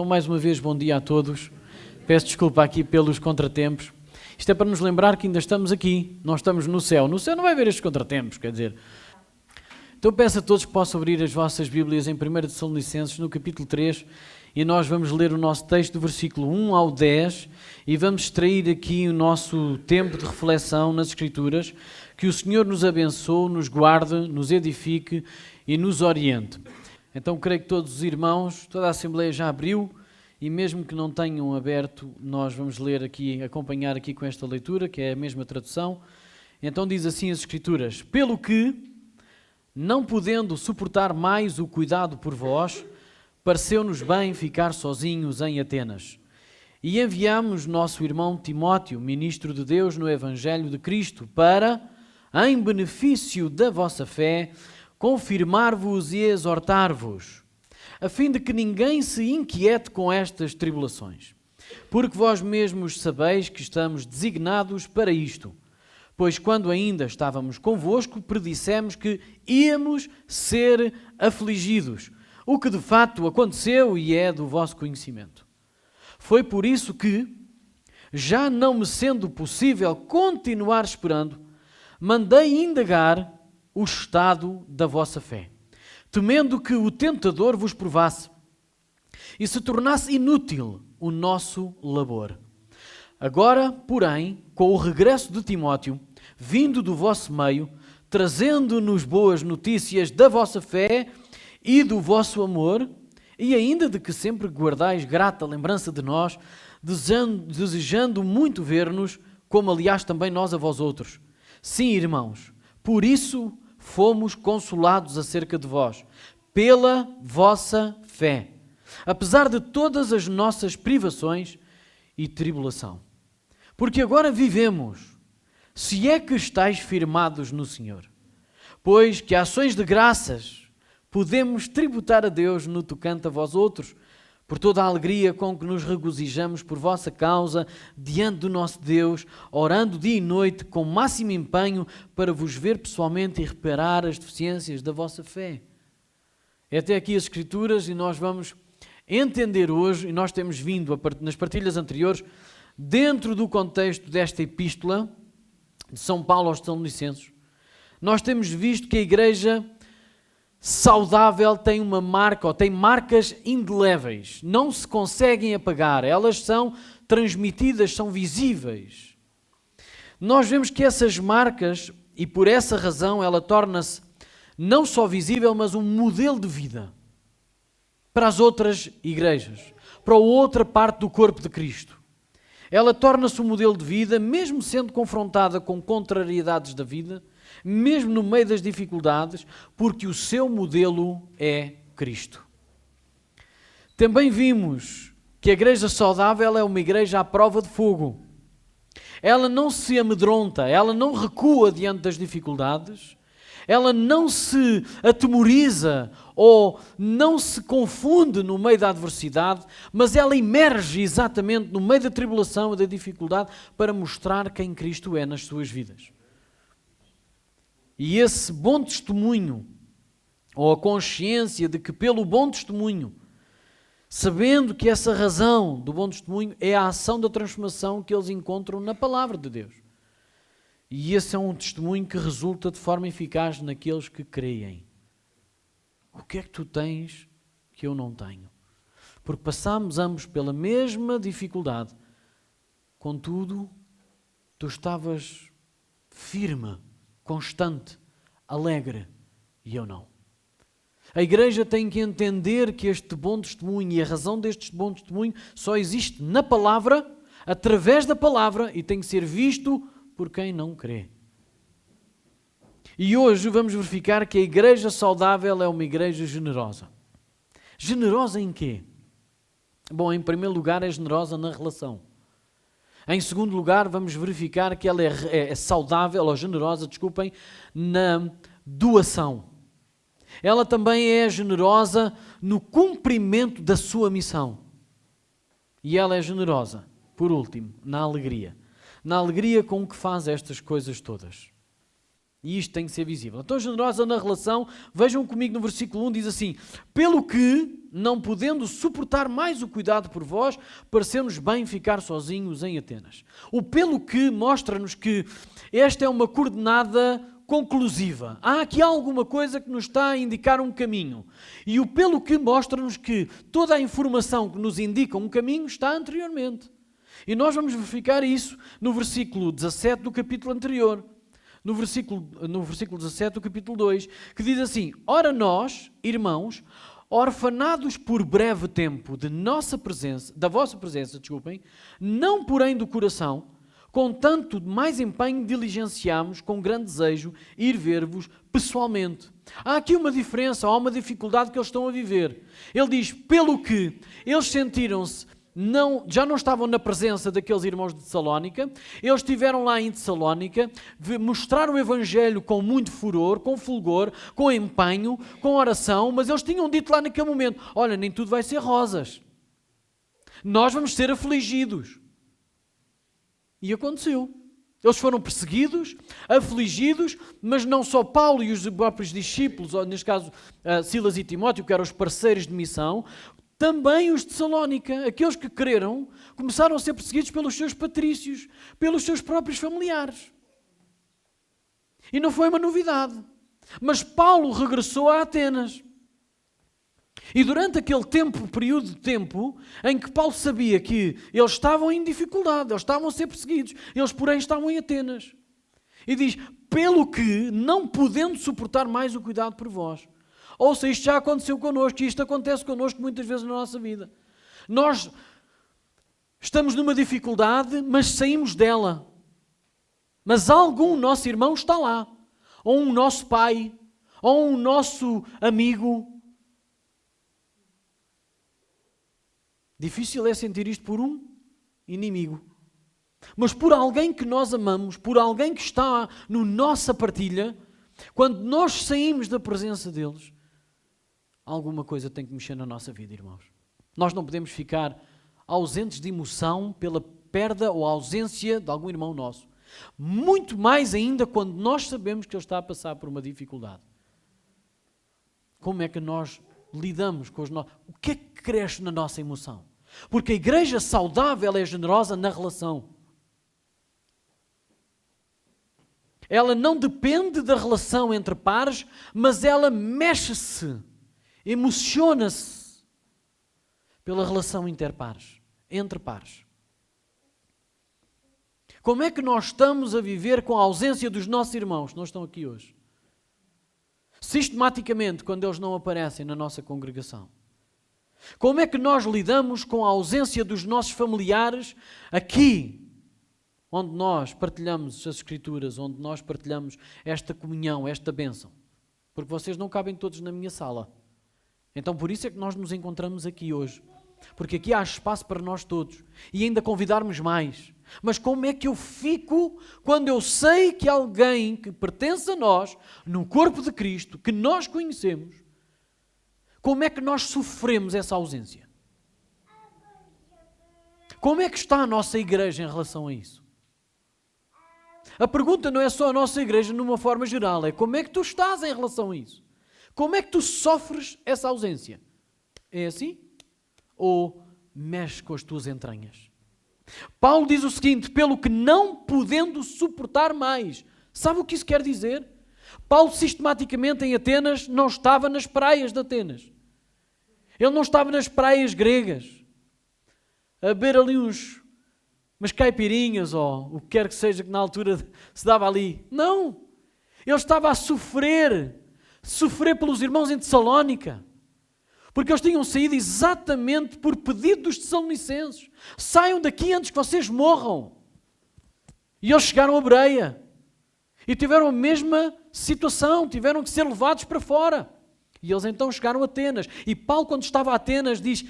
Então, mais uma vez, bom dia a todos. Peço desculpa aqui pelos contratempos. Isto é para nos lembrar que ainda estamos aqui, nós estamos no céu. No céu não vai haver estes contratempos, quer dizer. Então peço a todos que possam abrir as vossas Bíblias em 1 Tessalonicenses, no capítulo 3, e nós vamos ler o nosso texto do versículo 1 ao 10 e vamos extrair aqui o nosso tempo de reflexão nas Escrituras. Que o Senhor nos abençoe, nos guarde, nos edifique e nos oriente. Então creio que todos os irmãos, toda a Assembleia já abriu, e mesmo que não tenham aberto, nós vamos ler aqui, acompanhar aqui com esta leitura, que é a mesma tradução. Então diz assim as Escrituras: pelo que, não podendo suportar mais o cuidado por vós, pareceu-nos bem ficar sozinhos em Atenas. E enviámos nosso irmão Timóteo, ministro de Deus no Evangelho de Cristo, para, em benefício da vossa fé, confirmar-vos e exortar-vos, a fim de que ninguém se inquiete com estas tribulações. Porque vós mesmos sabeis que estamos designados para isto. Pois quando ainda estávamos convosco, predissemos que íamos ser afligidos, o que de fato aconteceu e é do vosso conhecimento. Foi por isso que, já não me sendo possível continuar esperando, mandei indagar o estado da vossa fé, temendo que o tentador vos provasse e se tornasse inútil o nosso labor. Agora, porém, com o regresso de Timóteo, vindo do vosso meio, trazendo-nos boas notícias da vossa fé e do vosso amor, e ainda de que sempre guardais grata lembrança de nós, desejando muito ver-nos, como aliás também nós a vós outros. Sim, irmãos, por isso fomos consolados acerca de vós, pela vossa fé, apesar de todas as nossas privações e tribulação. Porque agora vivemos, se é que estáis firmados no Senhor, pois que ações de graças podemos tributar a Deus no tocante a vós outros, por toda a alegria com que nos regozijamos por vossa causa, diante do nosso Deus, orando dia e noite com máximo empenho para vos ver pessoalmente e reparar as deficiências da vossa fé. É até aqui as Escrituras e nós vamos entender hoje, e nós temos vindo nas partilhas anteriores, dentro do contexto desta epístola de São Paulo aos Tessalonicenses, nós temos visto que a igreja saudável tem uma marca, ou tem marcas indeléveis, não se conseguem apagar, elas são transmitidas, são visíveis. Nós vemos que essas marcas, e por essa razão ela torna-se não só visível, mas um modelo de vida para as outras igrejas, para a outra parte do corpo de Cristo. Ela torna-se um modelo de vida, mesmo sendo confrontada com contrariedades da vida, mesmo no meio das dificuldades, porque o seu modelo é Cristo. Também vimos que a igreja saudável é uma igreja à prova de fogo. Ela não se amedronta, ela não recua diante das dificuldades, ela não se atemoriza ou não se confunde no meio da adversidade, mas ela emerge exatamente no meio da tribulação e da dificuldade para mostrar quem Cristo é nas suas vidas. E esse bom testemunho, ou a consciência de que pelo bom testemunho, sabendo que essa razão do bom testemunho é a ação da transformação que eles encontram na palavra de Deus. E esse é um testemunho que resulta de forma eficaz naqueles que creem. O que é que tu tens que eu não tenho? Porque passámos ambos pela mesma dificuldade. Contudo, tu estavas firme, constante, alegre, e eu não. A igreja tem que entender que este bom testemunho e a razão deste bom testemunho só existe na palavra, através da palavra, e tem que ser visto por quem não crê. E hoje vamos verificar que a igreja saudável é uma igreja generosa. Generosa em quê? Bom, em primeiro lugar é generosa na relação. Em segundo lugar, vamos verificar que ela é saudável, ou generosa, desculpem, na doação. Ela também é generosa no cumprimento da sua missão. E ela é generosa, por último, na alegria. Na alegria com que faz estas coisas todas. E isto tem que ser visível. Então, generosa na relação, vejam comigo no versículo 1, diz assim: pelo que, não podendo suportar mais o cuidado por vós, pareceu-nos bem ficar sozinhos em Atenas. O pelo que mostra-nos que esta é uma coordenada conclusiva. Há aqui alguma coisa que nos está a indicar um caminho. E o pelo que mostra-nos que toda a informação que nos indica um caminho está anteriormente. E nós vamos verificar isso no versículo 17 do capítulo anterior. No versículo 17 do capítulo 2, que diz assim: ora nós, irmãos, orfanados por breve tempo da vossa presença, não porém do coração, com tanto mais empenho diligenciamos com grande desejo ir ver-vos pessoalmente. Há aqui uma diferença, há uma dificuldade que eles estão a viver. Ele diz, pelo que eles sentiram-se, já não estavam na presença daqueles irmãos de Tessalónica, eles estiveram lá em Tessalónica, mostraram o Evangelho com muito furor, com fulgor, com empenho, com oração, mas eles tinham dito lá naquele momento, olha, nem tudo vai ser rosas. Nós vamos ser afligidos. E aconteceu. Eles foram perseguidos, afligidos, mas não só Paulo e os próprios discípulos, ou neste caso Silas e Timóteo, que eram os parceiros de missão, também os de Tessalónica, aqueles que creram, começaram a ser perseguidos pelos seus patrícios, pelos seus próprios familiares. E não foi uma novidade. Mas Paulo regressou a Atenas. E durante aquele período de tempo, em que Paulo sabia que eles estavam em dificuldade, eles estavam a ser perseguidos, eles porém estavam em Atenas. E diz, pelo que, não podendo suportar mais o cuidado por vós. Ouça, isto já aconteceu connosco e isto acontece connosco muitas vezes na nossa vida. Nós estamos numa dificuldade, mas saímos dela. Mas algum nosso irmão está lá. Ou um nosso pai, ou um nosso amigo. Difícil é sentir isto por um inimigo. Mas por alguém que nós amamos, por alguém que está na nossa partilha, quando nós saímos da presença deles, alguma coisa tem que mexer na nossa vida, irmãos. Nós não podemos ficar ausentes de emoção pela perda ou ausência de algum irmão nosso. Muito mais ainda quando nós sabemos que ele está a passar por uma dificuldade. Como é que nós lidamos com os nossos... O que é que cresce na nossa emoção? Porque a igreja saudável é generosa na relação. Ela não depende da relação entre pares, mas ela mexe-se, emociona-se pela relação interpares, entre pares. Como é que nós estamos a viver com a ausência dos nossos irmãos que não estão aqui hoje? Sistematicamente, quando eles não aparecem na nossa congregação. Como é que nós lidamos com a ausência dos nossos familiares aqui, onde nós partilhamos as Escrituras, onde nós partilhamos esta comunhão, esta bênção? Porque vocês não cabem todos na minha sala. Então por isso é que nós nos encontramos aqui hoje. Porque aqui há espaço para nós todos. E ainda convidarmos mais. Mas como é que eu fico quando eu sei que alguém que pertence a nós, no corpo de Cristo, que nós conhecemos, como é que nós sofremos essa ausência? Como é que está a nossa igreja em relação a isso? A pergunta não é só a nossa igreja numa forma geral, é como é que tu estás em relação a isso? Como é que tu sofres essa ausência? É assim? Ou mexe com as tuas entranhas? Paulo diz o seguinte, pelo que não podendo suportar mais. Sabe o que isso quer dizer? Paulo sistematicamente em Atenas não estava nas praias de Atenas. Ele não estava nas praias gregas a beber ali umas caipirinhas ou o que quer que seja que na altura se dava ali. Não! Ele estava a sofrer pelos irmãos em Tessalónica. Porque eles tinham saído exatamente por pedido dos tessalonicenses. Saiam daqui antes que vocês morram. E eles chegaram a Bereia. E tiveram a mesma situação. Tiveram que ser levados para fora. E eles então chegaram a Atenas. E Paulo, quando estava a Atenas, diz...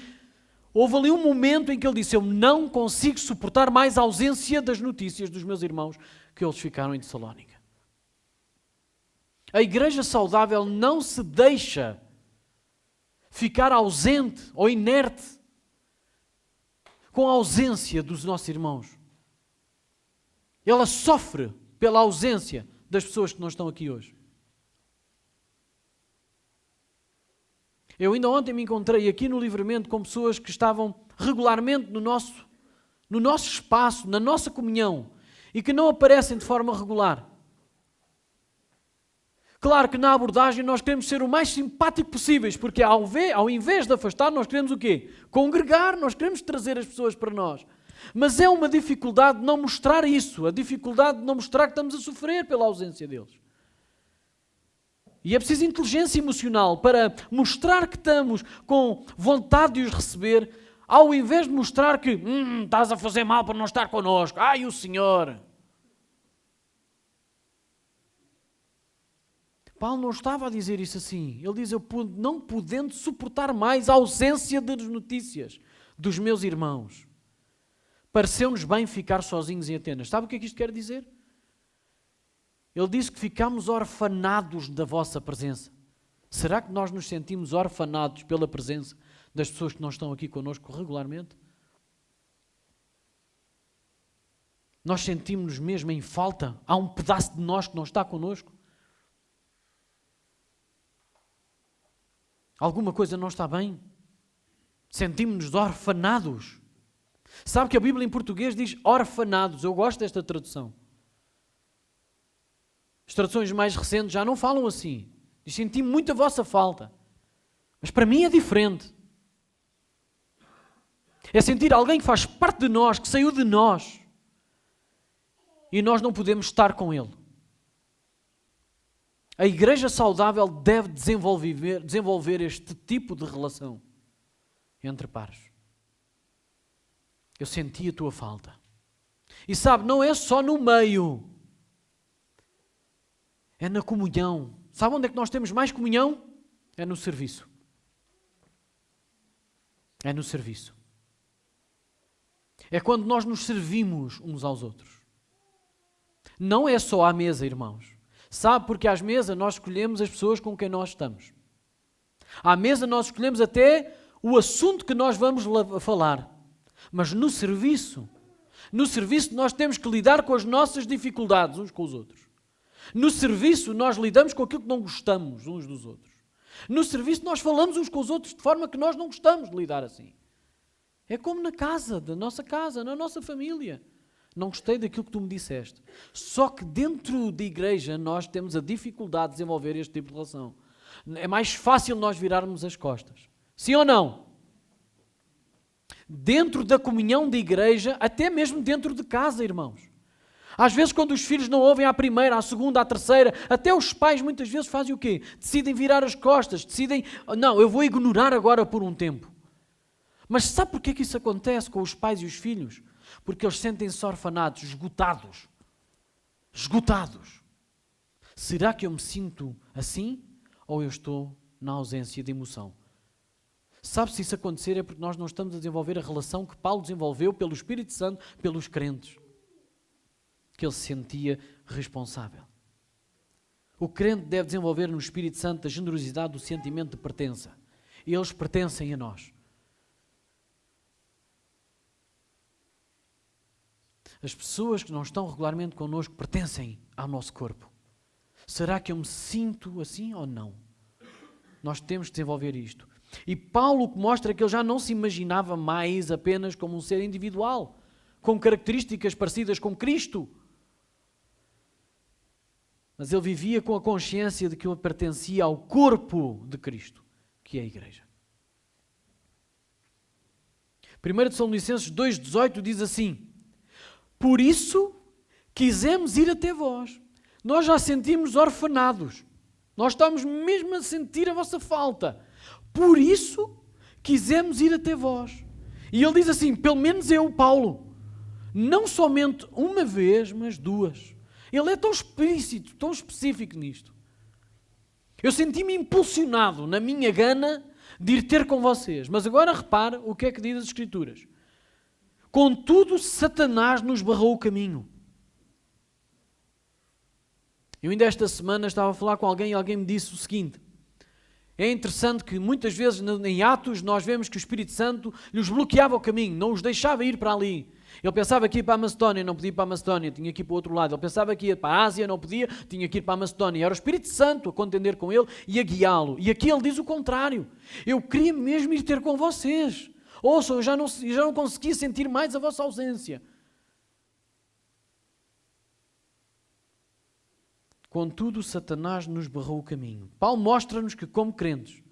Houve ali um momento em que ele disse, eu não consigo suportar mais a ausência das notícias dos meus irmãos, que eles ficaram em Tessalónica. A igreja saudável não se deixa ficar ausente ou inerte com a ausência dos nossos irmãos. Ela sofre pela ausência das pessoas que não estão aqui hoje. Eu ainda ontem me encontrei aqui no Livramento com pessoas que estavam regularmente no nosso espaço, na nossa comunhão, e que não aparecem de forma regular. Claro que na abordagem nós queremos ser o mais simpático possíveis, porque ao invés de afastar, nós queremos o quê? Congregar, nós queremos trazer as pessoas para nós. Mas é uma dificuldade não mostrar isso, a dificuldade de não mostrar que estamos a sofrer pela ausência deles. E é preciso inteligência emocional para mostrar que estamos com vontade de os receber, ao invés de mostrar que estás a fazer mal por não estar connosco. Ai, o Senhor! Paulo não estava a dizer isso assim. Ele diz, eu não podendo suportar mais a ausência das notícias dos meus irmãos. Pareceu-nos bem ficar sozinhos em Atenas. Sabe o que é que isto quer dizer? Ele disse que ficámos orfanados da vossa presença. Será que nós nos sentimos orfanados pela presença das pessoas que não estão aqui connosco regularmente? Nós sentimos-nos mesmo em falta? Há um pedaço de nós que não está connosco? Alguma coisa não está bem? Sentimos-nos orfanados? Sabe que a Bíblia em português diz orfanados. Eu gosto desta tradução. As traduções mais recentes já não falam assim. Diz, senti muito a vossa falta. Mas para mim é diferente. É sentir alguém que faz parte de nós, que saiu de nós. E nós não podemos estar com ele. A igreja saudável deve desenvolver este tipo de relação entre pares. Eu senti a tua falta. E sabe, não é só no meio. É na comunhão. Sabe onde é que nós temos mais comunhão? É no serviço. É no serviço. É quando nós nos servimos uns aos outros. Não é só à mesa, irmãos. Sabe, porque às mesas nós escolhemos as pessoas com quem nós estamos. À mesa nós escolhemos até o assunto que nós vamos falar. Mas no serviço nós temos que lidar com as nossas dificuldades uns com os outros. No serviço nós lidamos com aquilo que não gostamos uns dos outros. No serviço nós falamos uns com os outros de forma que nós não gostamos de lidar assim. É como na casa, na nossa família. Não gostei daquilo que tu me disseste. Só que dentro da igreja nós temos a dificuldade de desenvolver este tipo de relação. É mais fácil nós virarmos as costas. Sim ou não? Dentro da comunhão da igreja, até mesmo dentro de casa, irmãos. Às vezes quando os filhos não ouvem à primeira, à segunda, à terceira, até os pais muitas vezes fazem o quê? Decidem virar as costas, decidem, não, eu vou ignorar agora por um tempo. Mas sabe porquê que isso acontece com os pais e os filhos? Porque eles sentem-se orfanados, esgotados. Esgotados. Será que eu me sinto assim? Ou eu estou na ausência de emoção? Sabe, se isso acontecer é porque nós não estamos a desenvolver a relação que Paulo desenvolveu pelo Espírito Santo, pelos crentes. Que ele se sentia responsável. O crente deve desenvolver no Espírito Santo a generosidade do sentimento de pertença. Eles pertencem a nós. As pessoas que não estão regularmente connosco pertencem ao nosso corpo. Será que eu me sinto assim ou não? Nós temos que desenvolver isto. E Paulo mostra que ele já não se imaginava mais apenas como um ser individual, com características parecidas com Cristo. Mas ele vivia com a consciência de que ele pertencia ao corpo de Cristo, que é a igreja. 1 Tessalonicenses 2,18 diz assim: por isso quisemos ir até vós. Nós já sentimos orfanados. Nós estamos mesmo a sentir a vossa falta. Por isso quisemos ir até vós. E ele diz assim, pelo menos eu, Paulo, não somente uma vez, mas duas. Ele é tão explícito, tão específico nisto. Eu senti-me impulsionado na minha gana de ir ter com vocês. Mas agora repara o que é que diz as Escrituras. Contudo, Satanás nos barrou o caminho. Eu ainda esta semana estava a falar com alguém e alguém me disse o seguinte. É interessante que muitas vezes em Atos nós vemos que o Espírito Santo lhes bloqueava o caminho, não os deixava ir para ali. Ele pensava que ia para a Macedónia, não podia ir para a Macedónia, tinha que ir para o outro lado. Ele pensava que ia para a Ásia, não podia, tinha que ir para a Macedónia. Era o Espírito Santo a contender com ele e a guiá-lo. E aqui ele diz o contrário. Eu queria mesmo ir ter com vocês. Ouçam, eu já não conseguia sentir mais a vossa ausência. Contudo, Satanás nos barrou o caminho. Paulo mostra-nos que, como crentes,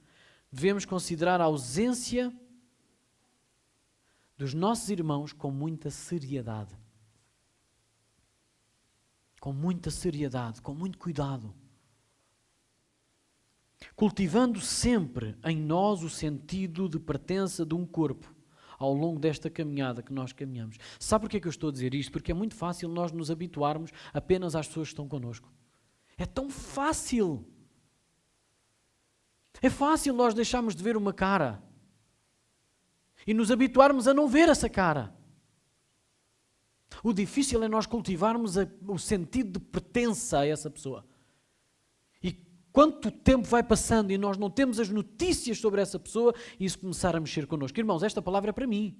devemos considerar a ausência dos nossos irmãos com muita seriedade. Com muita seriedade, com muito cuidado. Cultivando sempre em nós o sentido de pertença de um corpo ao longo desta caminhada que nós caminhamos. Sabe porquê que eu estou a dizer isto? Porque é muito fácil nós nos habituarmos apenas às pessoas que estão connosco. É tão fácil. É fácil nós deixarmos de ver uma cara e nos habituarmos a não ver essa cara. O difícil é nós cultivarmos o sentido de pertença a essa pessoa. E quanto tempo vai passando e nós não temos as notícias sobre essa pessoa e isso começar a mexer connosco. Irmãos, esta palavra é para mim.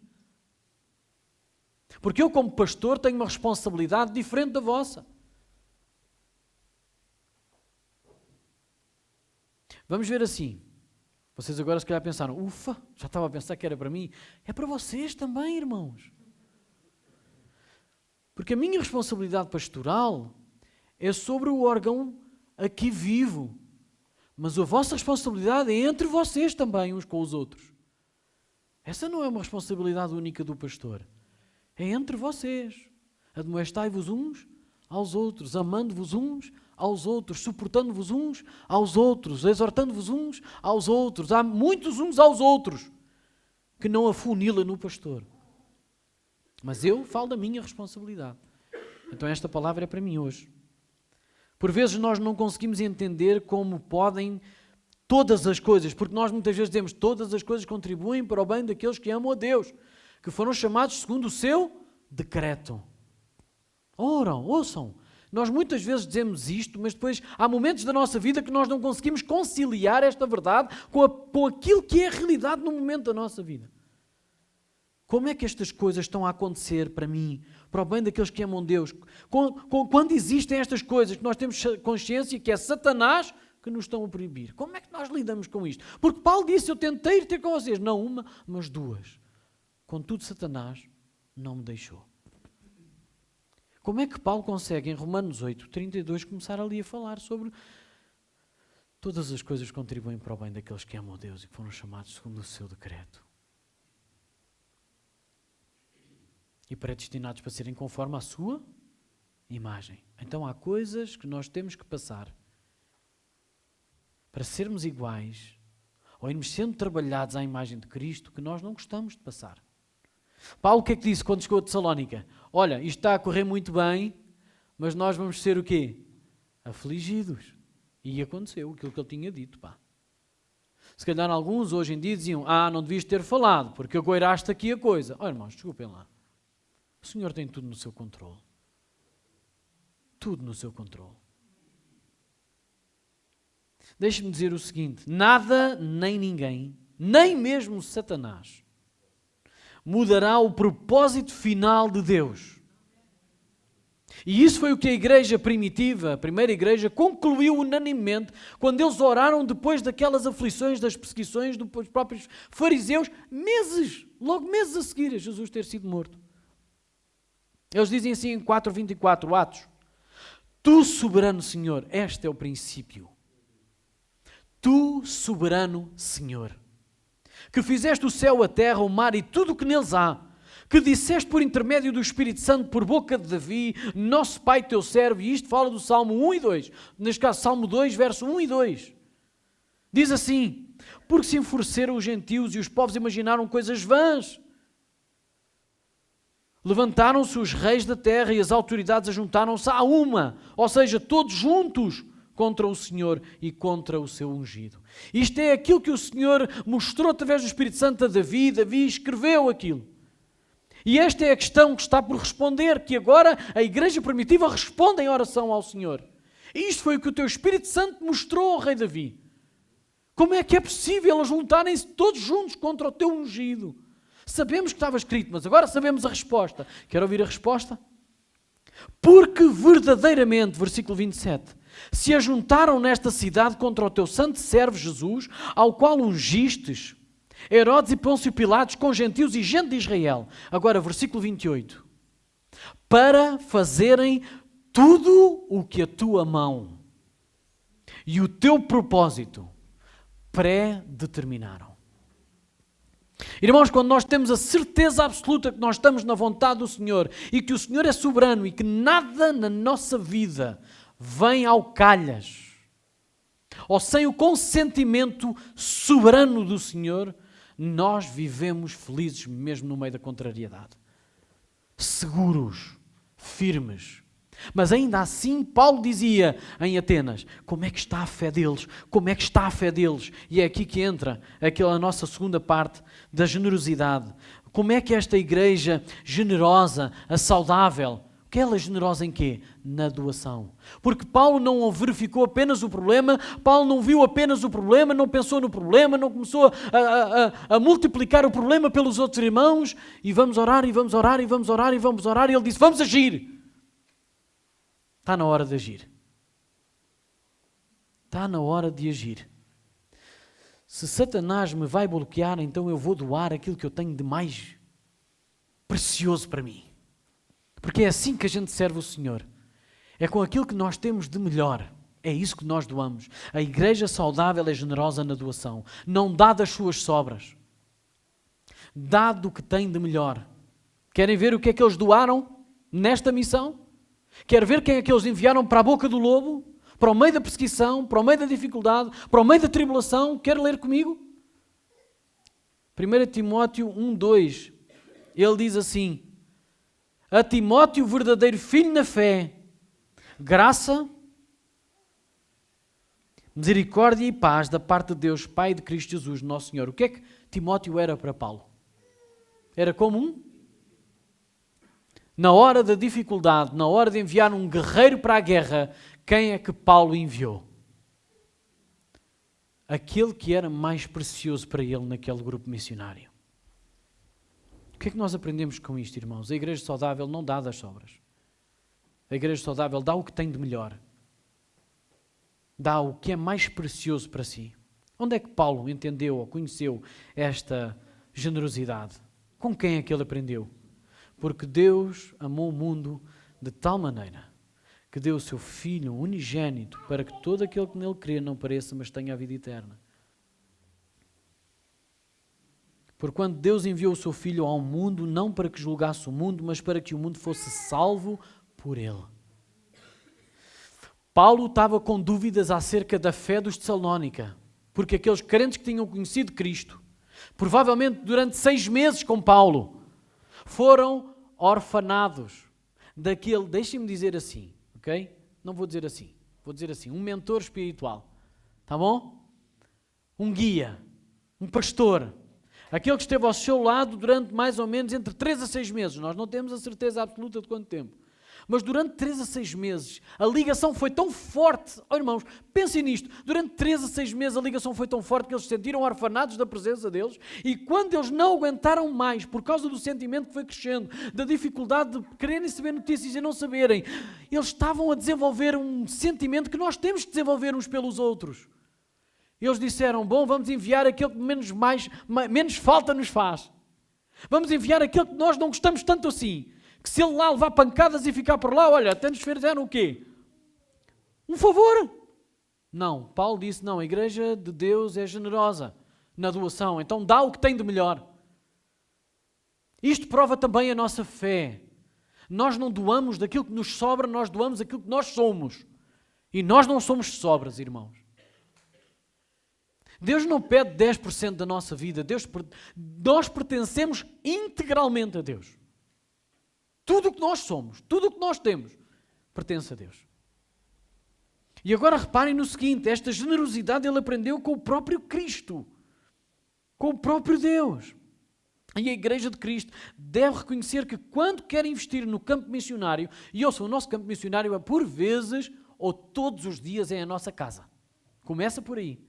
Porque eu, como pastor, tenho uma responsabilidade diferente da vossa. Vamos ver assim. Vocês agora se calhar pensaram, ufa, já estava a pensar que era para mim. É para vocês também, irmãos. Porque a minha responsabilidade pastoral é sobre o órgão aqui vivo. Mas a vossa responsabilidade é entre vocês também, uns com os outros. Essa não é uma responsabilidade única do pastor. É entre vocês. Admoestai-vos uns aos outros, amando-vos uns aos outros, suportando-vos uns aos outros, exortando-vos uns aos outros. Há muitos uns aos outros que não afunila no pastor. Mas eu falo da minha responsabilidade. Então esta palavra é para mim hoje. Por vezes nós não conseguimos entender como podem todas as coisas, porque nós muitas vezes dizemos todas as coisas contribuem para o bem daqueles que amam a Deus, que foram chamados segundo o seu decreto. Oram, ouçam. Nós muitas vezes dizemos isto, mas depois há momentos da nossa vida que nós não conseguimos conciliar esta verdade com aquilo que é a realidade no momento da nossa vida. Como é que estas coisas estão a acontecer para mim, para o bem daqueles que amam Deus? Quando existem estas coisas que nós temos consciência que é Satanás que nos estão a proibir. Como é que nós lidamos com isto? Porque Paulo disse, eu tentei ir ter com vocês, não uma, mas duas. Contudo, Satanás não me deixou. Como é que Paulo consegue, em Romanos 8:32, começar ali a falar sobre todas as coisas que contribuem para o bem daqueles que amam a Deus e que foram chamados segundo o seu decreto? E predestinados para serem conforme a sua imagem. Então há coisas que nós temos que passar para sermos iguais ou irmos sendo trabalhados à imagem de Cristo que nós não gostamos de passar. Paulo o que é que disse quando chegou a Tessalónica? Olha, isto está a correr muito bem, mas nós vamos ser o quê? Afligidos. E aconteceu aquilo que ele tinha dito, pá. Se calhar alguns hoje em dia diziam, não devias ter falado, porque agoiraste aqui a coisa. Olha, irmãos, desculpem lá. O Senhor tem tudo no seu controle. Tudo no seu controle. Deixe-me dizer o seguinte, nada nem ninguém, nem mesmo Satanás, mudará o propósito final de Deus. E isso foi o que a igreja primitiva, a primeira igreja, concluiu unanimemente quando eles oraram depois daquelas aflições, das perseguições dos próprios fariseus, logo meses a seguir a Jesus ter sido morto. Eles dizem assim em 4:24, Atos, Tu, soberano Senhor, este é o princípio. Tu, soberano Senhor, que fizeste o céu, a terra, o mar e tudo o que neles há, que disseste por intermédio do Espírito Santo, por boca de Davi, nosso Pai teu servo, e isto fala do Salmo 1 e 2, neste caso Salmo 2, verso 1 e 2. Diz assim, porque se enfureceram os gentios e os povos imaginaram coisas vãs. Levantaram-se os reis da terra e as autoridades ajuntaram-se a uma, ou seja, todos juntos contra o Senhor e contra o seu ungido. Isto é aquilo que o Senhor mostrou através do Espírito Santo a Davi. Davi escreveu aquilo. E esta é a questão que está por responder, que agora a igreja primitiva responde em oração ao Senhor. E isto foi o que o teu Espírito Santo mostrou ao rei Davi. Como é que é possível eles juntarem-se todos juntos contra o teu ungido? Sabemos que estava escrito, mas agora sabemos a resposta. Quer ouvir a resposta? Porque verdadeiramente, versículo 27, se ajuntaram nesta cidade contra o teu santo servo Jesus, ao qual ungistes, Herodes e Pôncio Pilatos, com gentios e gente de Israel. Agora, versículo 28. Para fazerem tudo o que a tua mão e o teu propósito pré-determinaram. Irmãos, quando nós temos a certeza absoluta que nós estamos na vontade do Senhor e que o Senhor é soberano e que nada na nossa vida vem ao calhas ou sem o consentimento soberano do Senhor, nós vivemos felizes mesmo no meio da contrariedade. Seguros, firmes. Mas ainda assim, Paulo dizia em Atenas, como é que está a fé deles? Como é que está a fé deles? E é aqui que entra aquela nossa segunda parte da generosidade. Como é que esta igreja generosa, a saudável, que ela é generosa em quê? Na doação. Porque Paulo não verificou apenas o problema, Paulo não viu apenas o problema, não pensou no problema, não começou a multiplicar o problema pelos outros irmãos, e vamos orar, e vamos orar, e vamos orar, e vamos orar, e ele disse, vamos agir. Está na hora de agir. Está na hora de agir. Se Satanás me vai bloquear, então eu vou doar aquilo que eu tenho de mais precioso para mim. Porque é assim que a gente serve o Senhor. É com aquilo que nós temos de melhor. É isso que nós doamos. A igreja saudável é generosa na doação. Não dá das suas sobras. Dá do que tem de melhor. Querem ver o que é que eles doaram nesta missão? Quer ver quem é que eles enviaram para a boca do lobo? Para o meio da perseguição, para o meio da dificuldade, para o meio da tribulação? Quer ler comigo? 1 Timóteo 1:2. Ele diz assim, a Timóteo, verdadeiro filho na fé, graça, misericórdia e paz da parte de Deus, Pai de Cristo Jesus, nosso Senhor. O que é que Timóteo era para Paulo? Era como na hora da dificuldade, na hora de enviar um guerreiro para a guerra, quem é que Paulo enviou? Aquele que era mais precioso para ele naquele grupo missionário. O que é que nós aprendemos com isto, irmãos? A igreja saudável não dá das sobras. A igreja saudável dá o que tem de melhor. Dá o que é mais precioso para si. Onde é que Paulo entendeu ou conheceu esta generosidade? Com quem é que ele aprendeu? Porque Deus amou o mundo de tal maneira que deu o seu Filho unigênito para que todo aquele que nele crê não pereça, mas tenha a vida eterna. Por quando Deus enviou o seu Filho ao mundo, não para que julgasse o mundo, mas para que o mundo fosse salvo por ele. Paulo estava com dúvidas acerca da fé dos Tessalónica, porque aqueles crentes que tinham conhecido Cristo, provavelmente durante 6 meses com Paulo, foram orfanados daquele, deixem-me dizer assim, ok? Não vou dizer assim, vou dizer assim, um mentor espiritual, tá bom? Um guia, um pastor, aquele que esteve ao seu lado durante mais ou menos entre 3 a 6 meses, nós não temos a certeza absoluta de quanto tempo, mas durante 3 a 6 meses a ligação foi tão forte, oh, irmãos, pensem nisto, durante 3 a 6 meses a ligação foi tão forte que eles se sentiram orfanados da presença deles, e quando eles não aguentaram mais, por causa do sentimento que foi crescendo, da dificuldade de quererem saber notícias e não saberem, eles estavam a desenvolver um sentimento que nós temos que desenvolver uns pelos outros. Eles disseram, bom, vamos enviar aquele que menos falta nos faz. Vamos enviar aquele que nós não gostamos tanto assim. Que se ele lá levar pancadas e ficar por lá, olha, até nos fizeram o quê? Um favor. Não, Paulo disse, não, a igreja de Deus é generosa na doação, então dá o que tem de melhor. Isto prova também a nossa fé. Nós não doamos daquilo que nos sobra, nós doamos aquilo que nós somos. E nós não somos sobras, irmãos. Deus não pede 10% da nossa vida, nós pertencemos integralmente a Deus. Tudo o que nós somos, tudo o que nós temos, pertence a Deus. E agora reparem no seguinte, esta generosidade ele aprendeu com o próprio Cristo, com o próprio Deus. E a Igreja de Cristo deve reconhecer que quando quer investir no campo missionário, e ouçam, o nosso campo missionário é por vezes ou todos os dias é a nossa casa. Começa por aí.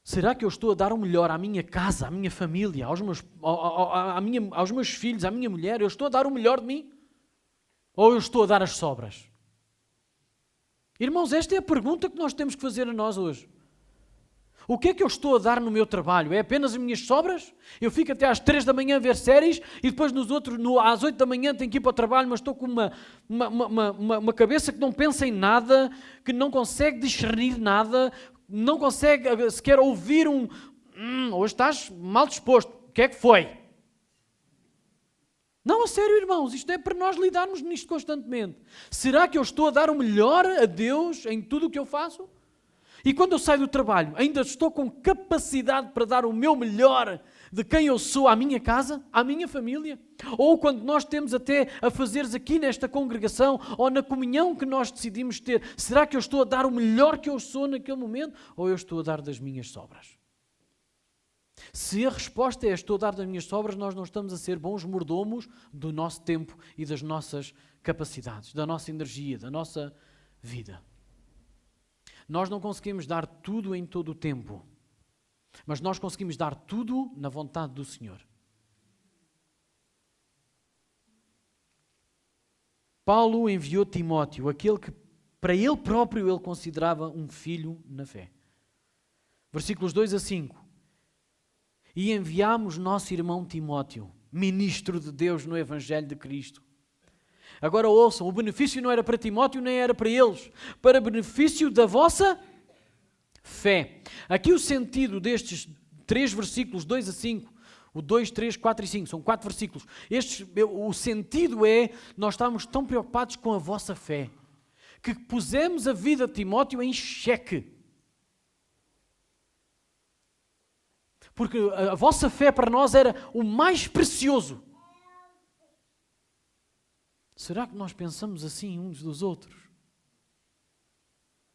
Será que eu estou a dar o melhor à minha casa, à minha família, aos meus filhos, à minha mulher? Eu estou a dar o melhor de mim? Ou eu estou a dar as sobras? Irmãos, esta é a pergunta que nós temos que fazer a nós hoje. O que é que eu estou a dar no meu trabalho? É apenas as minhas sobras? Eu fico até às 3 da manhã a ver séries e depois às 8 da manhã tenho que ir para o trabalho, mas estou com uma cabeça que não pensa em nada, que não consegue discernir nada, não consegue sequer ouvir hoje estás mal disposto. O que é que foi? Não, a sério, irmãos, isto é para nós lidarmos nisto constantemente. Será que eu estou a dar o melhor a Deus em tudo o que eu faço? E quando eu saio do trabalho, ainda estou com capacidade para dar o meu melhor de quem eu sou à minha casa, à minha família? Ou quando nós temos até a fazeres aqui nesta congregação, ou na comunhão que nós decidimos ter, será que eu estou a dar o melhor que eu sou naquele momento? Ou eu estou a dar das minhas sobras? Se a resposta é estou a dar das minhas sobras, nós não estamos a ser bons mordomos do nosso tempo e das nossas capacidades, da nossa energia, da nossa vida. Nós não conseguimos dar tudo em todo o tempo, mas nós conseguimos dar tudo na vontade do Senhor. Paulo enviou Timóteo, aquele que para ele próprio ele considerava um filho na fé. Versículos 2 a 5. E enviámos nosso irmão Timóteo, ministro de Deus no Evangelho de Cristo. Agora ouçam, o benefício não era para Timóteo nem era para eles, para benefício da vossa fé. Aqui o sentido destes 3 versículos, 2 a 5, o 2, 3, 4 e 5, são 4 versículos. O sentido é, nós estamos tão preocupados com a vossa fé, que pusemos a vida de Timóteo em xeque. Porque a vossa fé para nós era o mais precioso. Será que nós pensamos assim uns dos outros?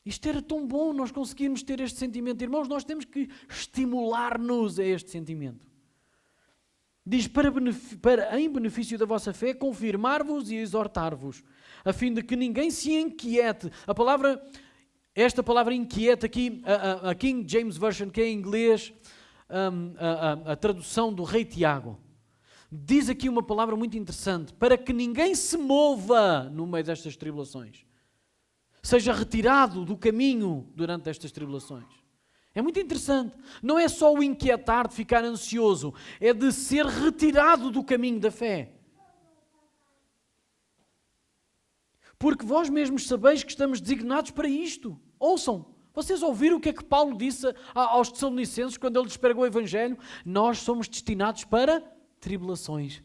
Isto era tão bom nós conseguirmos ter este sentimento. Irmãos, nós temos que estimular-nos a este sentimento. Diz, em benefício da vossa fé, confirmar-vos e exortar-vos, a fim de que ninguém se inquiete. Esta palavra inquieta aqui, a King James Version, que é em inglês, a tradução do Rei Tiago, diz aqui uma palavra muito interessante, para que ninguém se mova no meio destas tribulações, seja retirado do caminho durante estas tribulações. É muito interessante, não é só o inquietar de ficar ansioso, é de ser retirado do caminho da fé. Porque vós mesmos sabeis que estamos designados para isto. Ouçam, vocês ouviram o que é que Paulo disse aos Tessalonicenses quando ele lhes pregou o Evangelho? Nós somos destinados para tribulações,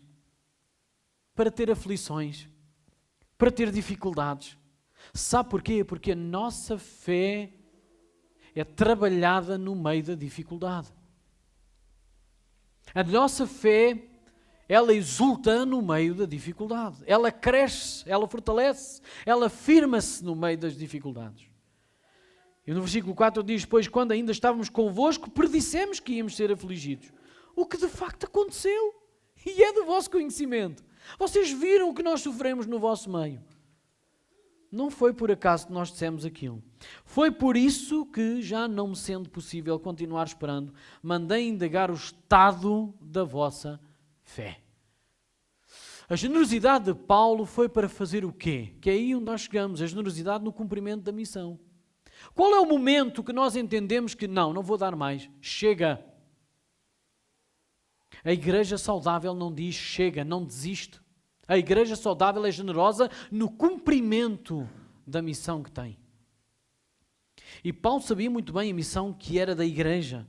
para ter aflições, para ter dificuldades. Sabe porquê? Porque a nossa fé é trabalhada no meio da dificuldade. A nossa fé, ela exulta no meio da dificuldade. Ela cresce, ela fortalece, ela firma-se no meio das dificuldades. E no versículo 4 diz, pois quando ainda estávamos convosco, predissemos que íamos ser afligidos. O que de facto aconteceu. E é do vosso conhecimento. Vocês viram o que nós sofremos no vosso meio. Não foi por acaso que nós dissemos aquilo. Foi por isso que, já não me sendo possível continuar esperando, mandei indagar o estado da vossa fé. A generosidade de Paulo foi para fazer o quê? Que é aí onde nós chegamos, a generosidade no cumprimento da missão. Qual é o momento que nós entendemos que não vou dar mais, chega? A igreja saudável não diz chega, não desiste. A igreja saudável é generosa no cumprimento da missão que tem. E Paulo sabia muito bem a missão que era da igreja.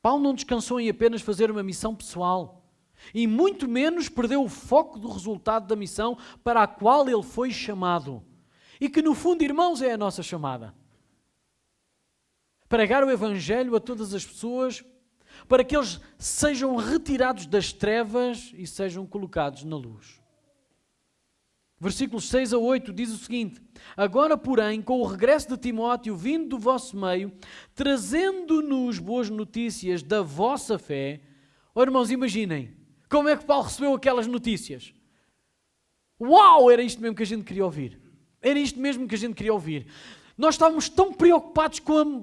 Paulo não descansou em apenas fazer uma missão pessoal. E muito menos perdeu o foco do resultado da missão para a qual ele foi chamado. E que no fundo, irmãos, é a nossa chamada. Pregar o Evangelho a todas as pessoas, para que eles sejam retirados das trevas e sejam colocados na luz. Versículos 6 a 8 diz o seguinte, agora, porém, com o regresso de Timóteo vindo do vosso meio, trazendo-nos boas notícias da vossa fé, irmãos, imaginem, como é que Paulo recebeu aquelas notícias? Uau, era isto mesmo que a gente queria ouvir. Era isto mesmo que a gente queria ouvir. Nós estávamos tão preocupados como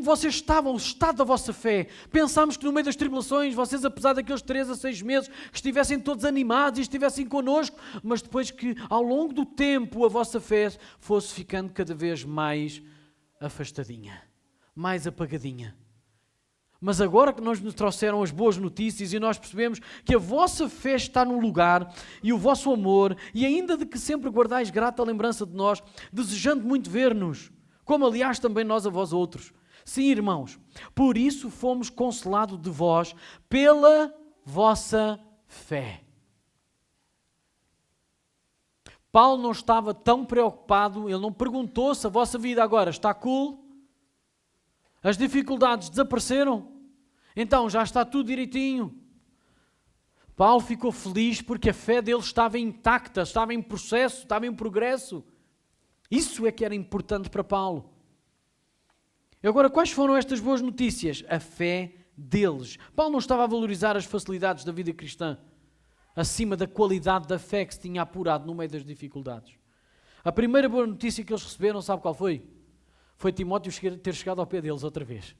vocês estavam, o estado da vossa fé. Pensámos que no meio das tribulações, vocês, apesar daqueles 3 a 6 meses, que estivessem todos animados e estivessem connosco, mas depois que, ao longo do tempo, a vossa fé fosse ficando cada vez mais afastadinha, mais apagadinha. Mas agora que nos trouxeram as boas notícias e nós percebemos que a vossa fé está no lugar e o vosso amor, e ainda de que sempre guardais grata lembrança de nós, desejando muito ver-nos, como aliás também nós a vós outros. Sim, irmãos, por isso fomos consolados de vós pela vossa fé. Paulo não estava tão preocupado, ele não perguntou se a vossa vida agora está cool, as dificuldades desapareceram, então já está tudo direitinho. Paulo ficou feliz porque a fé dele estava intacta, estava em processo, estava em progresso. Isso é que era importante para Paulo. E agora, quais foram estas boas notícias? A fé deles. Paulo não estava a valorizar as facilidades da vida cristã acima da qualidade da fé que se tinha apurado no meio das dificuldades. A primeira boa notícia que eles receberam, sabe qual foi? Foi Timóteo ter chegado ao pé deles outra vez.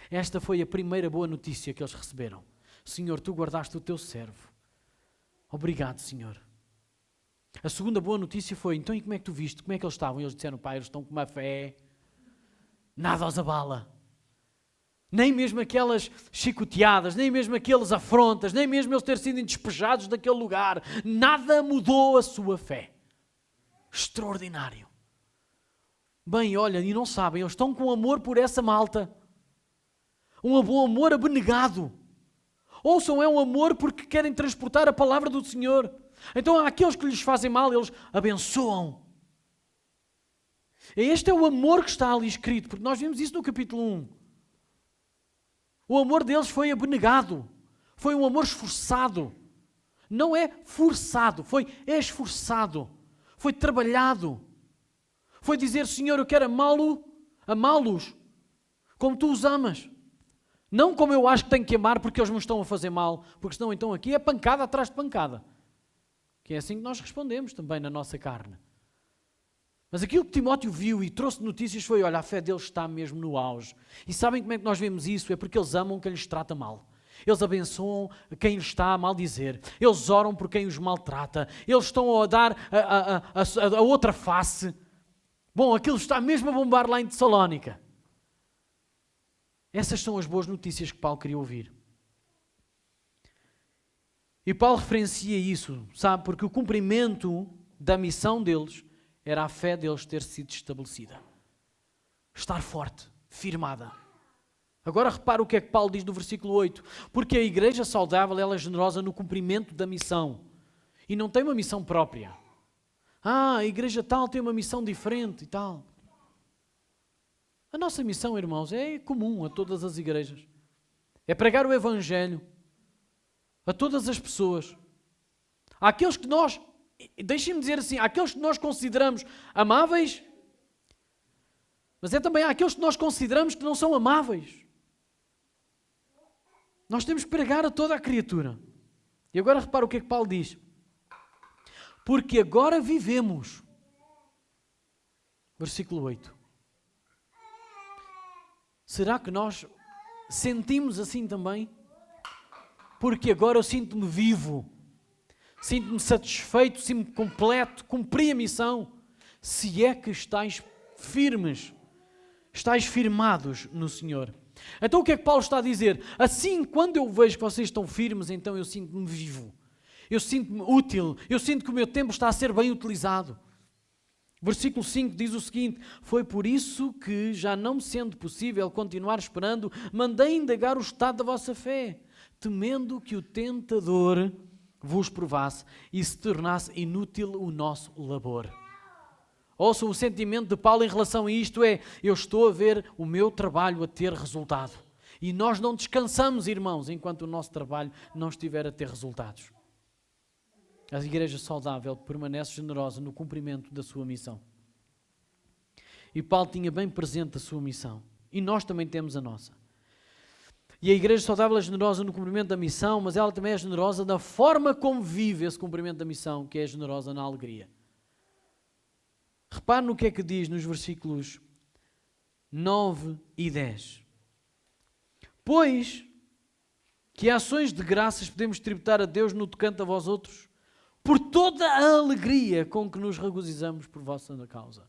Esta foi a primeira boa notícia que eles receberam. Senhor, tu guardaste o teu servo. Obrigado, Senhor. A segunda boa notícia foi, então e como é que tu viste? Como é que eles estavam? E eles disseram, pai, eles estão com uma fé. Nada os abala. Nem mesmo aquelas chicoteadas, nem mesmo aqueles afrontas, nem mesmo eles terem sido despejados daquele lugar. Nada mudou a sua fé. Extraordinário. Bem, olha, e não sabem, eles estão com amor por essa malta. Um bom amor abnegado. Ouçam, é um amor porque querem transportar a palavra do Senhor. Então, aqueles que lhes fazem mal, eles abençoam. Este é o amor que está ali escrito, porque nós vimos isso no capítulo 1. O amor deles foi abnegado. Foi um amor esforçado. Não é forçado, foi esforçado. Foi trabalhado. Foi dizer, Senhor, eu quero amá-los como tu os amas. Não como eu acho que tenho que amar porque eles me estão a fazer mal, porque senão então aqui é pancada atrás de pancada. Que é assim que nós respondemos também na nossa carne. Mas aquilo que Timóteo viu e trouxe notícias foi, olha, a fé deles está mesmo no auge. E sabem como é que nós vemos isso? É porque eles amam quem lhes trata mal. Eles abençoam quem lhes está a maldizer. Eles oram por quem os maltrata. Eles estão a dar a outra face. Bom, aquilo está mesmo a bombar lá em Tessalónica. Essas são as boas notícias que Paulo queria ouvir. E Paulo referencia isso, sabe? Porque o cumprimento da missão deles era a fé deles ter sido estabelecida. Estar forte, firmada. Agora repara o que é que Paulo diz no versículo 8. Porque a igreja saudável, ela é generosa no cumprimento da missão. E não tem uma missão própria. A igreja tal tem uma missão diferente e tal. A nossa missão, irmãos, é comum a todas as igrejas. É pregar o Evangelho a todas as pessoas. Àqueles que nós, deixem-me dizer assim, àqueles que nós consideramos amáveis, mas é também àqueles que nós consideramos que não são amáveis. Nós temos que pregar a toda a criatura. E agora repara o que é que Paulo diz. Porque agora vivemos. Versículo 8. Será que nós sentimos assim também? Porque agora eu sinto-me vivo, sinto-me satisfeito, sinto-me completo, cumpri a missão. Se é que estáis firmes, estáis firmados no Senhor. Então o que é que Paulo está a dizer? Assim, quando eu vejo que vocês estão firmes, então eu sinto-me vivo. Eu sinto-me útil, eu sinto que o meu tempo está a ser bem utilizado. Versículo 5 diz o seguinte: foi por isso que, já não me sendo possível continuar esperando, mandei indagar o estado da vossa fé, temendo que o tentador vos provasse e se tornasse inútil o nosso labor. Ouçam o sentimento de Paulo em relação a isto é, eu estou a ver o meu trabalho a ter resultado. E nós não descansamos, irmãos, enquanto o nosso trabalho não estiver a ter resultados. A igreja saudável permanece generosa no cumprimento da sua missão. E Paulo tinha bem presente a sua missão. E nós também temos a nossa. E a igreja saudável é generosa no cumprimento da missão, mas ela também é generosa na forma como vive esse cumprimento da missão, que é generosa na alegria. Repare no que é que diz nos versículos 9 e 10. Pois que ações de graças podemos tributar a Deus no tocante a vós outros, por toda a alegria com que nos regozijamos por vossa causa.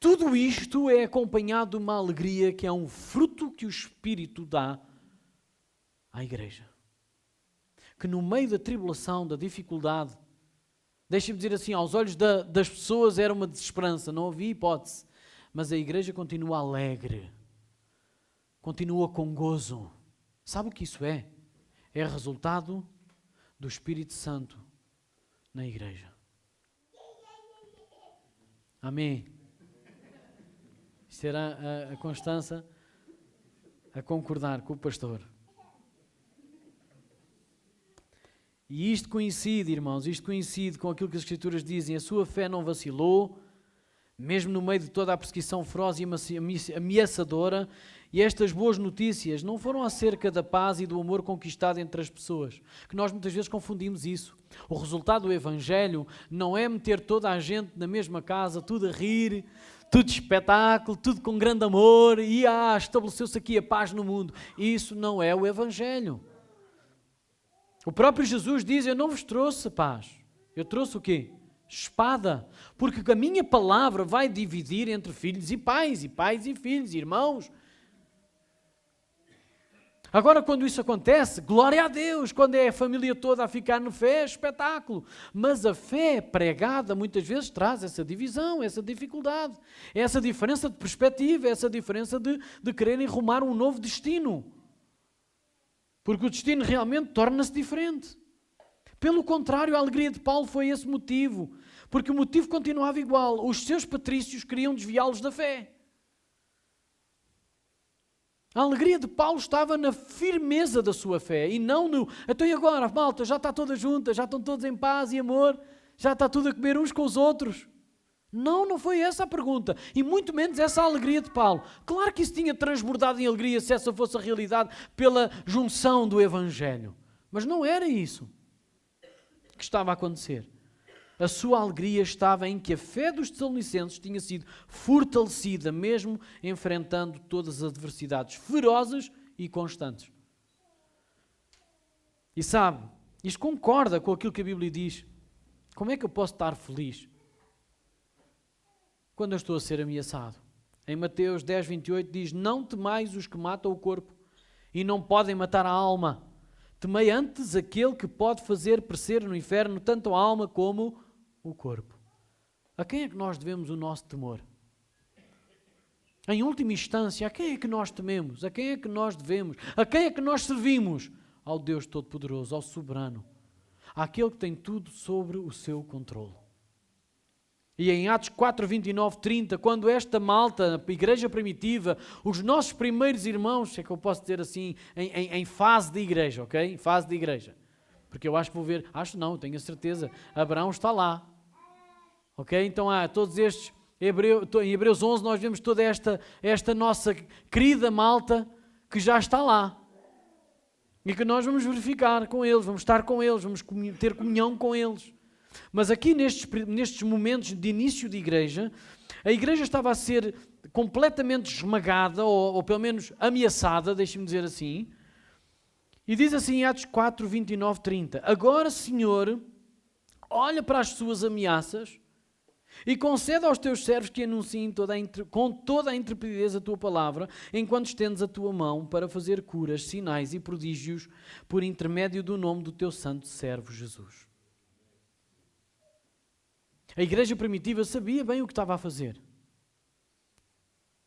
Tudo isto é acompanhado de uma alegria que é um fruto que o Espírito dá à igreja. Que no meio da tribulação, da dificuldade, deixem-me dizer assim, aos olhos das pessoas era uma desesperança, não havia hipótese, mas a igreja continua alegre, continua com gozo. Sabe o que isso é? É resultado do Espírito Santo na igreja. Amém. Isto era a Constança a concordar com o pastor. E isto coincide, irmãos, isto coincide com aquilo que as Escrituras dizem. A sua fé não vacilou, mesmo no meio de toda a perseguição feroz e ameaçadora. E estas boas notícias não foram acerca da paz e do amor conquistado entre as pessoas, que nós muitas vezes confundimos isso. O resultado do Evangelho não é meter toda a gente na mesma casa, tudo a rir, tudo de espetáculo, tudo com grande amor, e estabeleceu-se aqui a paz no mundo. Isso não é o Evangelho. O próprio Jesus diz, eu não vos trouxe paz. Eu trouxe o quê? Espada. Porque a minha palavra vai dividir entre filhos e pais e filhos, irmãos. Agora, quando isso acontece, glória a Deus. Quando é a família toda a ficar no fé, é espetáculo. Mas a fé pregada muitas vezes traz essa divisão, essa dificuldade, essa diferença de perspectiva, essa diferença de quererem rumar um novo destino. Porque o destino realmente torna-se diferente. Pelo contrário, a alegria de Paulo foi esse motivo. Porque o motivo continuava igual. Os seus patrícios queriam desviá-los da fé. A alegria de Paulo estava na firmeza da sua fé e não no... Então e agora, malta, já está toda junta, já estão todos em paz e amor, já está tudo a comer uns com os outros. Não, não foi essa a pergunta. E muito menos essa a alegria de Paulo. Claro que isso tinha transbordado em alegria se essa fosse a realidade pela junção do Evangelho. Mas não era isso que estava a acontecer. A sua alegria estava em que a fé dos Tessalonicenses tinha sido fortalecida, mesmo enfrentando todas as adversidades ferozes e constantes. E sabe, isto concorda com aquilo que a Bíblia diz. Como é que eu posso estar feliz quando eu estou a ser ameaçado? Em Mateus 10, 28 diz, não temais os que matam o corpo e não podem matar a alma. Temei antes aquele que pode fazer perecer no inferno tanto a alma como o corpo. A quem é que nós devemos o nosso temor? Em última instância, a quem é que nós tememos? A quem é que nós devemos? A quem é que nós servimos? Ao Deus Todo-Poderoso, ao Soberano, àquele que tem tudo sobre o seu controle. E em Atos 4, 29, 30, quando esta malta, a igreja primitiva, os nossos primeiros irmãos, é que eu posso dizer assim, em fase de igreja, ok? Em fase de igreja. Porque eu acho que vou ver, tenho a certeza, Abraão está lá. Ok? Então há todos estes, em Hebreus 11 nós vemos toda esta nossa querida malta que já está lá. E que nós vamos verificar com eles, vamos estar com eles, vamos ter comunhão com eles. Mas aqui nestes momentos de início de igreja, a igreja estava a ser completamente esmagada, ou pelo menos ameaçada, deixe-me dizer assim. E diz assim em Atos 4, 29, 30. Agora, Senhor, olha para as suas ameaças e concede aos teus servos que anunciem com toda a intrepidez a tua palavra, enquanto estendes a tua mão para fazer curas, sinais e prodígios por intermédio do nome do teu santo servo Jesus. A igreja primitiva sabia bem o que estava a fazer.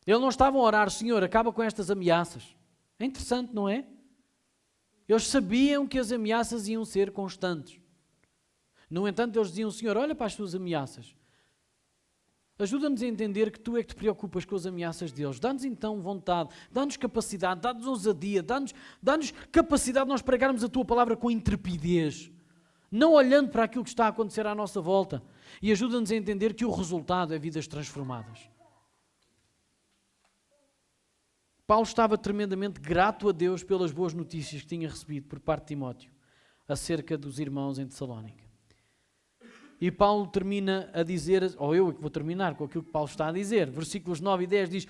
Eles não estavam a orar, Senhor, acaba com estas ameaças. É interessante, não é? Eles sabiam que as ameaças iam ser constantes. No entanto, eles diziam, Senhor, olha para as tuas ameaças. Ajuda-nos a entender que tu é que te preocupas com as ameaças deles. Dá-nos então vontade, dá-nos capacidade, dá-nos ousadia, dá-nos capacidade de nós pregarmos a tua palavra com intrepidez. Não olhando para aquilo que está a acontecer à nossa volta. E ajuda-nos a entender que o resultado é vidas transformadas. Paulo estava tremendamente grato a Deus pelas boas notícias que tinha recebido por parte de Timóteo acerca dos irmãos em Tessalónica. E Paulo termina a dizer, ou eu é que vou terminar com aquilo que Paulo está a dizer, versículos 9 e 10 diz: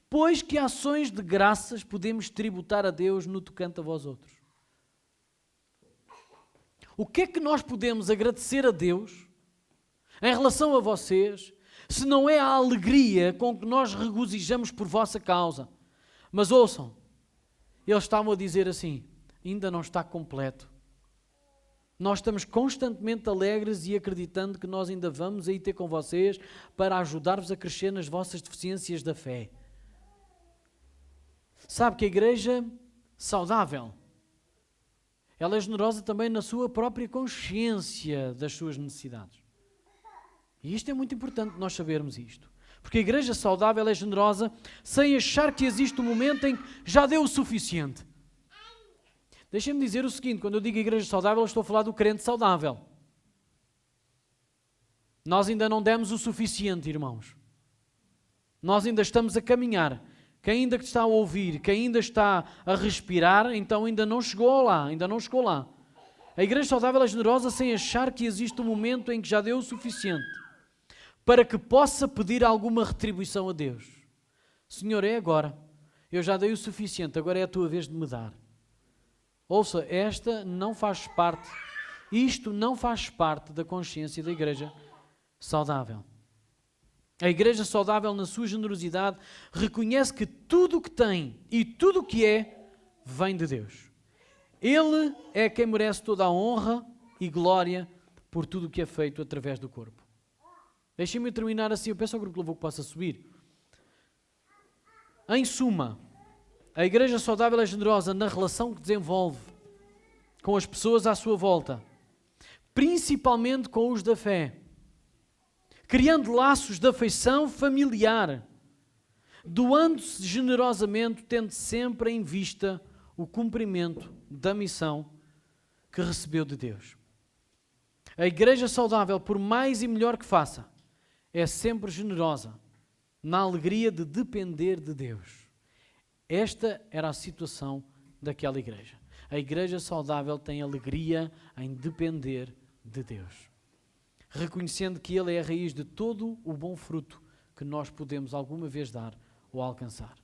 pois que ações de graças podemos tributar a Deus no tocante a vós outros. O que é que nós podemos agradecer a Deus em relação a vocês, se não é a alegria com que nós regozijamos por vossa causa? Mas ouçam, eles estavam a dizer assim: ainda não está completo. Nós estamos constantemente alegres e acreditando que nós ainda vamos aí ter com vocês para ajudar-vos a crescer nas vossas deficiências da fé. Sabe que a igreja saudável, ela é generosa também na sua própria consciência das suas necessidades. E isto é muito importante nós sabermos isto. Porque a igreja saudável é generosa sem achar que existe um momento em que já deu o suficiente. Deixem-me dizer o seguinte: quando eu digo igreja saudável, eu estou a falar do crente saudável. Nós ainda não demos o suficiente, irmãos. Nós ainda estamos a caminhar. Quem ainda está a ouvir, quem ainda está a respirar, então ainda não chegou lá, ainda não chegou lá. A igreja saudável é generosa sem achar que existe um momento em que já deu o suficiente para que possa pedir alguma retribuição a Deus. Senhor, é agora. Eu já dei o suficiente, agora é a tua vez de me dar. Ouça, isto não faz parte da consciência da igreja saudável. A igreja saudável, na sua generosidade, reconhece que tudo o que tem e tudo o que é, vem de Deus. Ele é quem merece toda a honra e glória por tudo o que é feito através do corpo. Deixem-me terminar assim, eu peço ao grupo de louvor que possa subir. Em suma, a igreja saudável é generosa na relação que desenvolve com as pessoas à sua volta, principalmente com os da fé, criando laços de afeição familiar, doando-se generosamente, tendo sempre em vista o cumprimento da missão que recebeu de Deus. A igreja saudável, por mais e melhor que faça, é sempre generosa, na alegria de depender de Deus. Esta era a situação daquela igreja. A igreja saudável tem alegria em depender de Deus, reconhecendo que Ele é a raiz de todo o bom fruto que nós podemos alguma vez dar ou alcançar.